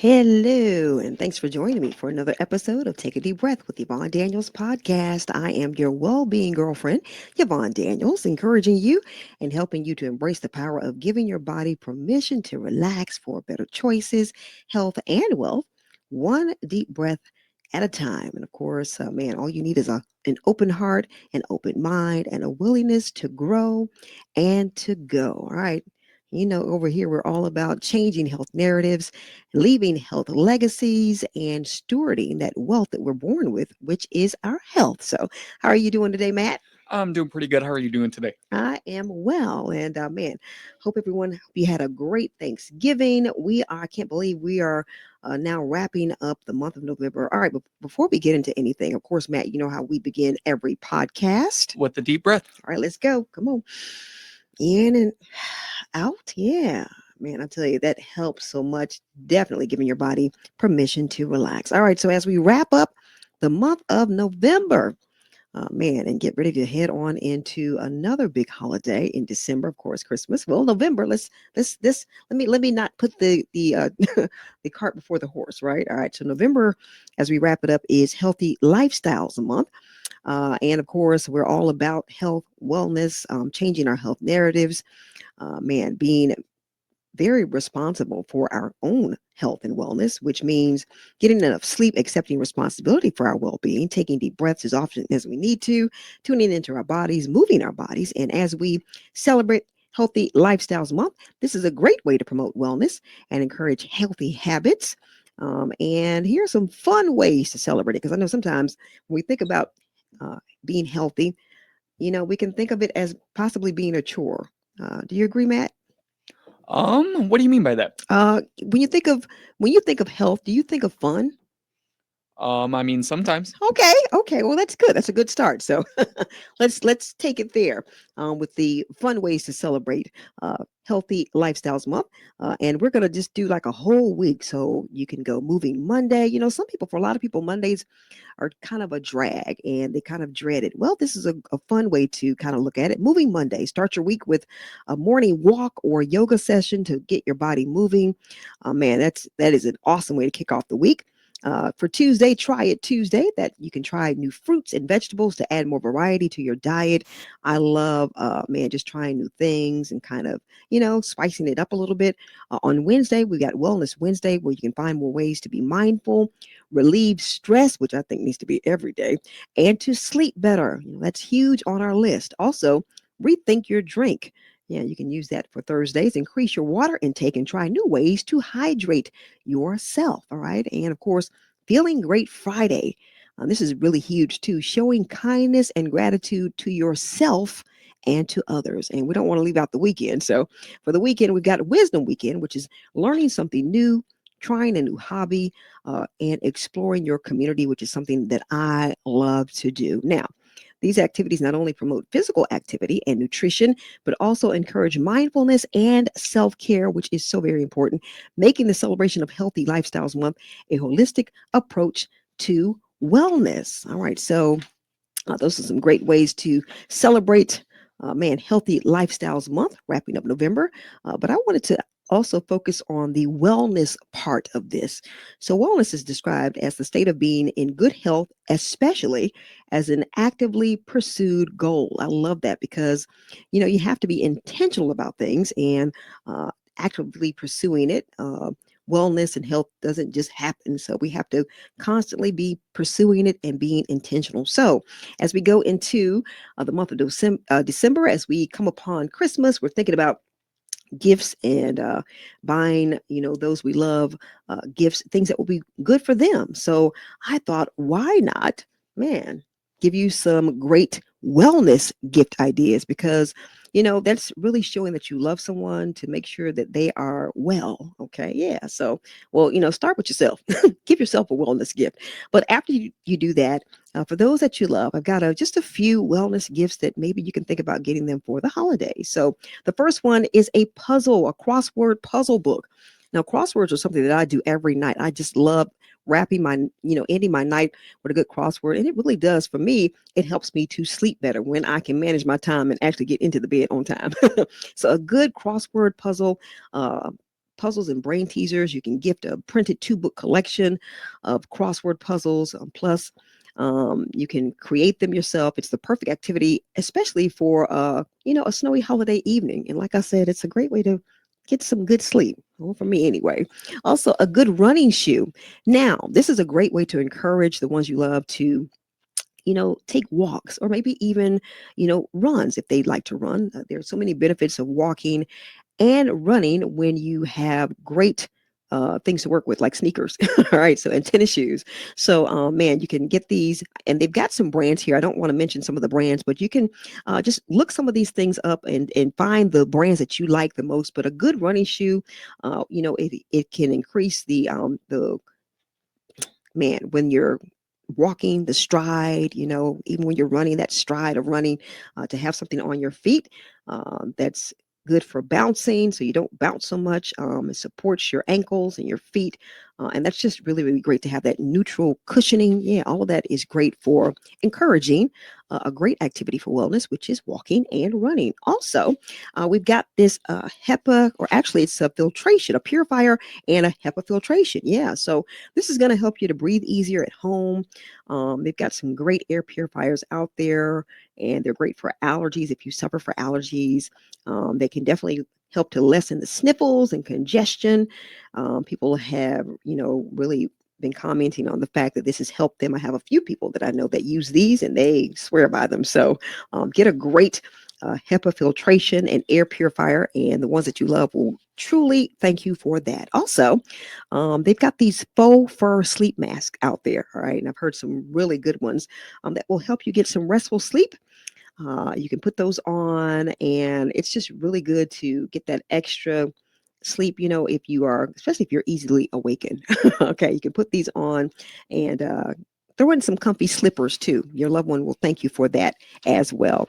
Hello, and thanks for joining me for another episode of Take a Deep Breath with Yvonne Daniels podcast. I am your well-being girlfriend, Yvonne Daniels, encouraging you and helping you to embrace the power of giving your body permission to relax for better choices, health, and wealth, one deep breath at a time. And of course, man, all you need is an open heart, an open mind, and a willingness to grow and to go. All right. Over here, we're all about changing health narratives, leaving health legacies, and stewarding that wealth that we're born with, which is our health. So, how are you doing today, Matt? I'm doing pretty good. How are you doing today? I am well, and man, hope you had a great Thanksgiving. I can't believe we are now wrapping up the month of November. All right, but before we get into anything, of course, Matt, you know how we begin every podcast. With the deep breath. All right, let's go. Come on, in and out. Yeah. Man, I tell you, that helps so much. Definitely giving your body permission to relax. All right. So, as we wrap up the month of November, man, and get ready to head on into another big holiday in December, of course, Christmas. Well, November. Let me not put the the cart before the horse, right? All right. So November, as we wrap it up, is Healthy Lifestyles Month. And of course, we're all about health, wellness, changing our health narratives, man, being very responsible for our own health and wellness, which means getting enough sleep, accepting responsibility for our well being, taking deep breaths as often as we need to, tuning into our bodies, moving our bodies. And as we celebrate Healthy Lifestyles Month, this is a great way to promote wellness and encourage healthy habits. And here are some fun ways to celebrate it, because I know sometimes when we think about being healthy, we can think of it as possibly being a chore. Do you agree, Matt? What do you mean by that? When you think of health, do you think of fun? I mean sometimes. Okay, okay. Well, that's good. That's a good start. So let's take it there with the fun ways to celebrate Healthy Lifestyles Month, and we're gonna just do like a whole week. So you can go moving Monday. For a lot of people, Mondays are kind of a drag and they kind of dread it. Well, this is a fun way to kind of look at it. Moving Monday. Start your week with a morning walk or yoga session to get your body moving. Man, that is an awesome way to kick off the week. For Tuesday, try it Tuesday. That you can try new fruits and vegetables to add more variety to your diet. I love, man, just trying new things and kind of, spicing it up a little bit. On Wednesday, we got Wellness Wednesday, where you can find more ways to be mindful, relieve stress, which I think needs to be every day, and to sleep better. That's huge on our list. Also, rethink your drink. Yeah, you can use that for Thursdays. Increase your water intake and try new ways to hydrate yourself. All right. And of course, feeling great Friday. This is really huge too. Showing kindness and gratitude to yourself and to others. And we don't want to leave out the weekend. So for the weekend, we've got Wisdom Weekend, which is learning something new, trying a new hobby, and exploring your community, which is something that I love to do. Now, these activities not only promote physical activity and nutrition, but also encourage mindfulness and self care, which is so very important, making the celebration of Healthy Lifestyles Month a holistic approach to wellness. All right, so those are some great ways to celebrate, man, Healthy Lifestyles Month, wrapping up November. But I wanted to also focus on the wellness part of this. So, wellness is described as the state of being in good health, especially as an actively pursued goal. I love that because, you have to be intentional about things and actively pursuing it. Wellness and health doesn't just happen. So we have to constantly be pursuing it and being intentional. So as we go into the month of December, as we come upon Christmas, we're thinking about gifts and buying, those we love, gifts, things that will be good for them. So I thought, why not, man, give you some great wellness gift ideas, because that's really showing that you love someone, to make sure that they are well. Okay, yeah. So, well, start with yourself. Give yourself a wellness gift. But after you do that, for those that you love, I've got just a few wellness gifts that maybe you can think about getting them for the holidays. So the first one is a crossword puzzle book. Now, crosswords are something that I do every night. I just love ending my night with a good crossword. And it really does, for me, it helps me to sleep better when I can manage my time and actually get into the bed on time. So a good crossword puzzle, uh, puzzles and brain teasers. You can gift a printed 2-book collection of crossword puzzles. Plus, you can create them yourself. It's the perfect activity, especially for a snowy holiday evening. And like I said, it's a great way to get some good sleep. Well, for me anyway. Also, a good running shoe. Now, this is a great way to encourage the ones you love to take walks or maybe even, runs if they'd like to run. There are so many benefits of walking and running when you have great things to work with, like sneakers. All right. So, and tennis shoes. So, man, you can get these, and they've got some brands here. I don't want to mention some of the brands, but you can just look some of these things up and find the brands that you like the most. But a good running shoe, it can increase the man, when you're walking, the stride, even when you're running, that stride of running, to have something on your feet that's good for bouncing so you don't bounce so much. It supports your ankles and your feet. And that's just really, really great to have that neutral cushioning. Yeah, all of that is great for encouraging a great activity for wellness, which is walking and running. Also, we've got this HEPA, or actually it's a filtration, a purifier and a HEPA filtration. Yeah, so this is going to help you to breathe easier at home. They've got some great air purifiers out there, and they're great for allergies. If you suffer from allergies, they can definitely help to lessen the sniffles and congestion. People have, really been commenting on the fact that this has helped them. I have a few people that I know that use these and they swear by them. So get a great HEPA filtration and air purifier, and the ones that you love will truly thank you for that. Also, they've got these faux fur sleep masks out there. All right. And I've heard some really good ones that will help you get some restful sleep. You can put those on, and it's just really good to get that extra sleep, if you are, especially if you're easily awakened. Okay, you can put these on and throw in some comfy slippers too. Your loved one will thank you for that as well.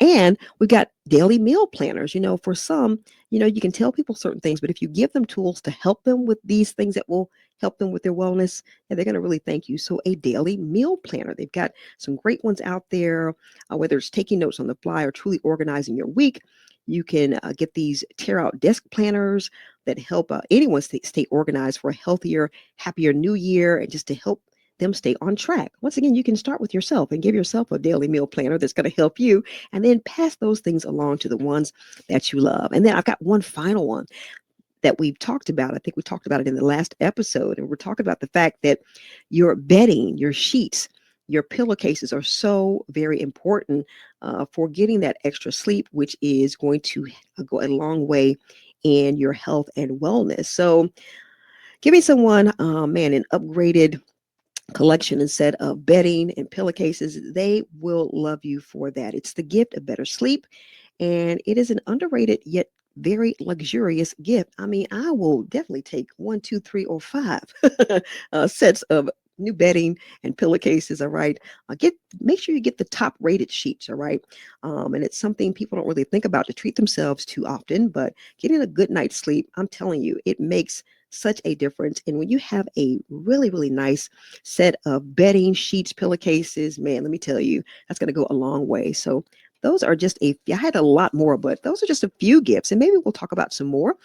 And we've got daily meal planners. For some, you can tell people certain things, but if you give them tools to help them with these things that will help them with their wellness, yeah, they're going to really thank you. So, a daily meal planner, they've got some great ones out there, whether it's taking notes on the fly or truly organizing your week. You can get these tear out desk planners that help anyone stay organized for a healthier, happier new year, and just to help them stay on track. Once again, you can start with yourself and give yourself a daily meal planner that's going to help you, and then pass those things along to the ones that you love. And then I've got one final one that we've talked about. I think we talked about it in the last episode, and we're talking about the fact that your bedding, your sheets, your pillowcases are so very important for getting that extra sleep, which is going to go a long way in your health and wellness. So, giving someone, man, an upgraded collection and set of bedding and pillowcases, they will love you for that. It's the gift of better sleep, and it is an underrated yet very luxurious gift. I mean, I will definitely take one, two, three, or five sets of new bedding and pillowcases. All right, make sure you get the top rated sheets. All right, and it's something people don't really think about to treat themselves too often. But getting a good night's sleep, I'm telling you, it makes such a difference. And when you have a really, really nice set of bedding, sheets, pillowcases, man, let me tell you, that's going to go a long way. So those are just I had a lot more, but those are just a few gifts. And maybe we'll talk about some more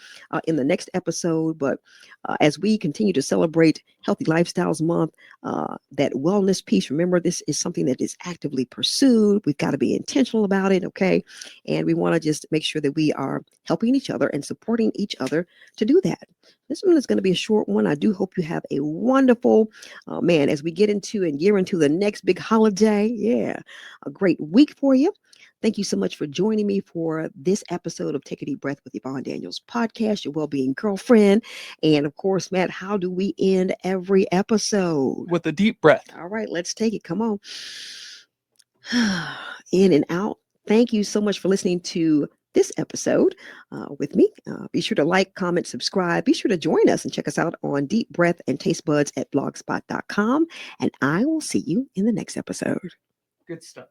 in the next episode. But as we continue to celebrate Healthy Lifestyles Month, that wellness piece, remember, this is something that is actively pursued. We've got to be intentional about it, okay? And we want to just make sure that we are helping each other and supporting each other to do that. This one is going to be a short one. I do hope you have a wonderful, man, as we get into and gear into the next big holiday. Yeah, a great week for you. Thank you so much for joining me for this episode of Take a Deep Breath with Yvonne Daniels podcast, your well-being girlfriend. And of course, Matt, how do we end every episode? With a deep breath. All right, let's take it. Come on. In and out. Thank you so much for listening to this episode with me. Be sure to like, comment, subscribe. Be sure to join us and check us out on Deep Breath and Taste Buds at blogspot.com. And I will see you in the next episode. Good stuff.